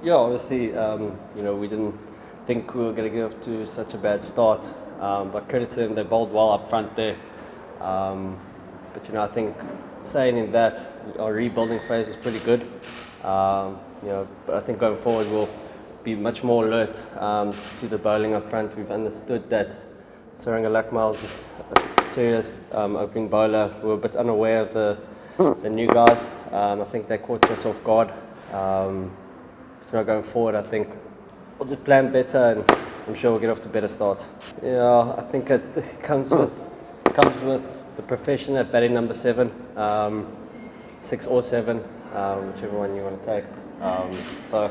Yeah, obviously, we didn't think we were going to get off to such a bad start. But credit to them, they bowled well up front there. But I think saying in that, our rebuilding phase was pretty good. But I think going forward we'll be much more alert to the bowling up front. We've understood that Sri Lanka is a serious opening bowler. We were a bit unaware of the new guys. I think they caught us off guard. Going forward, I think we'll just plan better, and I'm sure we'll get off to better starts. Yeah, I think it comes with the profession at batting number 7, 6 or 7, whichever one you want to take. So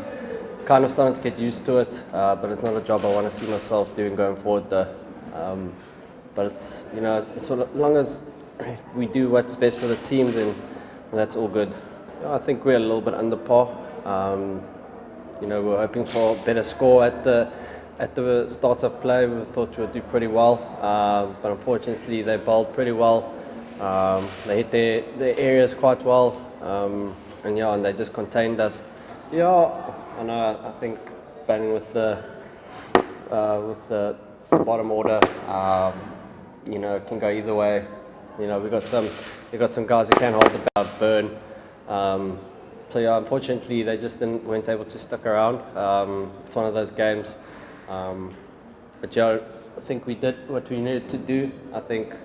kind of starting to get used to it, but it's not a job I want to see myself doing going forward though. But it's so long as we do what's best for the team, then that's all good. I think we're a little bit under par. We're hoping for a better score at the start of play. We thought we would do pretty well, but unfortunately they bowled pretty well. They hit their areas quite well, and they just contained us. Yeah, I know. I think batting with the bottom order, it can go either way. We got some guys who can hold the bat, burn. Unfortunately, they just weren't able to stick around. It's one of those games. But I think we did what we needed to do. I think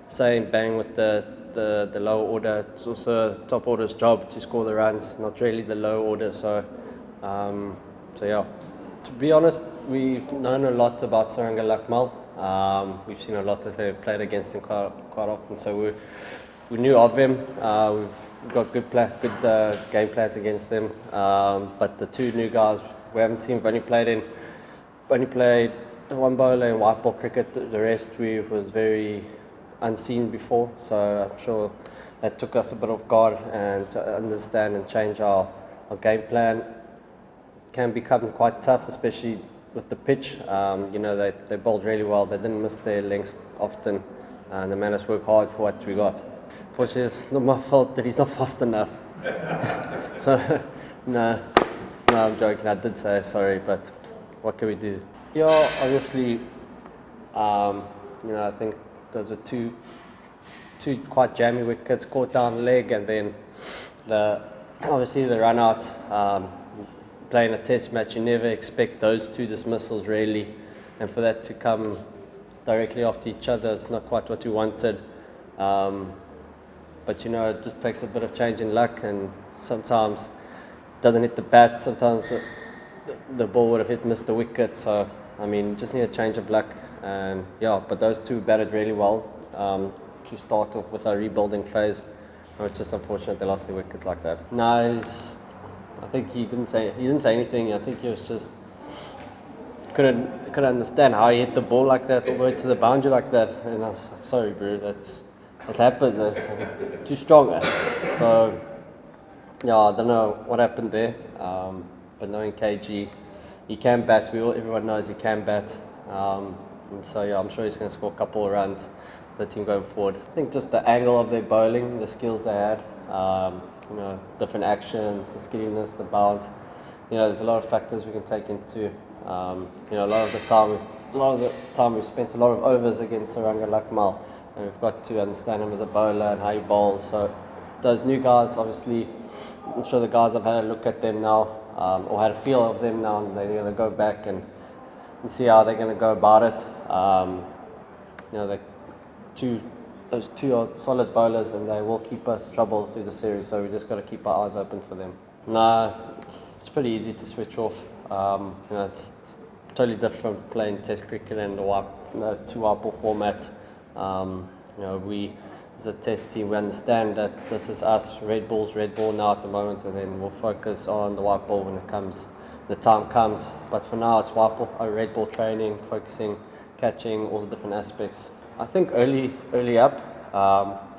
saying bang with the lower order, it's also top order's job to score the runs, not really the lower order. So to be honest, we've known a lot about Sri Lanka. We've seen a lot of them, played against him quite often, so we knew of him. We've got good game plans against them. But the two new guys we haven't seen. We've only played one bowler in white ball cricket. The rest was very unseen before. So I'm sure that took us a bit off guard, and to understand and change our game plan can become quite tough, especially with the pitch. They bowled really well. They didn't miss their lengths often, and the man has worked hard for what we got. Fortunately, it's not my fault that he's not fast enough. So, no, I'm joking. I did say sorry, but what can we do? Yeah, obviously, I think those are two quite jammy wickets caught down the leg, and then obviously the run out. Playing a test match, you never expect those two dismissals really, and for that to come directly after each other, it's not quite what we wanted. But it just takes a bit of change in luck, and sometimes it doesn't hit the bat. Sometimes the ball would have missed the wicket. So just need a change of luck, and but those two batted really well to start off with our rebuilding phase. It's just unfortunate they lost their wickets like that. No, I think he didn't say anything. I think he was just couldn't understand how he hit the ball like that all the way to the boundary like that. And I was like, sorry, bro, that happened. That's too strong. So I don't know what happened there. But knowing KG, he can bat. Everyone knows he can bat. And so I'm sure he's going to score a couple of runs for the team going forward. I think just the angle of their bowling, the skills they had. Different actions, the skiddiness, the bounce. There's a lot of factors we can take into. A lot of the time we've spent a lot of overs against Sri Lanka, and we've got to understand him as a bowler and how he bowls. So those new guys, obviously, I'm sure the guys have had a look at them now, or had a feel of them now, and they're going to go back and see how they're going to go about it. Those two are solid bowlers, and they will keep us trouble through the series. So we just got to keep our eyes open for them. No, it's pretty easy to switch off. It's totally different playing Test cricket and the two white ball formats. We as a Test team, we understand that this is us. Red ball now at the moment, and then we'll focus on the white ball when the time comes. But for now, it's red ball training, focusing, catching, all the different aspects. I think early up,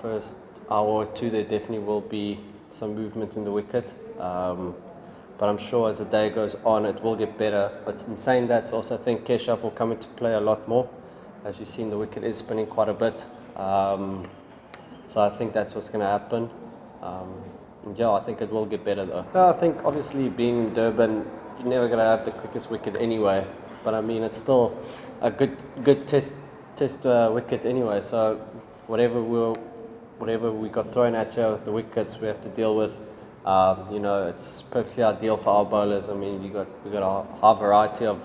first hour or two, there definitely will be some movement in the wicket. But I'm sure as the day goes on, it will get better. But in saying that, I also think Keshav will come into play a lot more. As you've seen, the wicket is spinning quite a bit. So I think that's what's going to happen. I think it will get better though. I think obviously being in Durban, you're never going to have the quickest wicket anyway. But I mean, it's still a good test wicket anyway. So whatever we got thrown at you with the wickets, we have to deal with. You know, it's perfectly ideal for our bowlers. I mean, we got a high variety of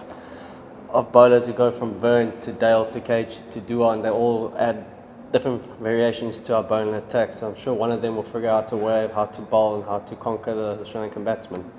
bowlers who go from Vern to Dale to Cage to Dua, and they all add different variations to our bowling attack. So I'm sure one of them will figure out a way of how to bowl and how to conquer the Sri Lankan batsman.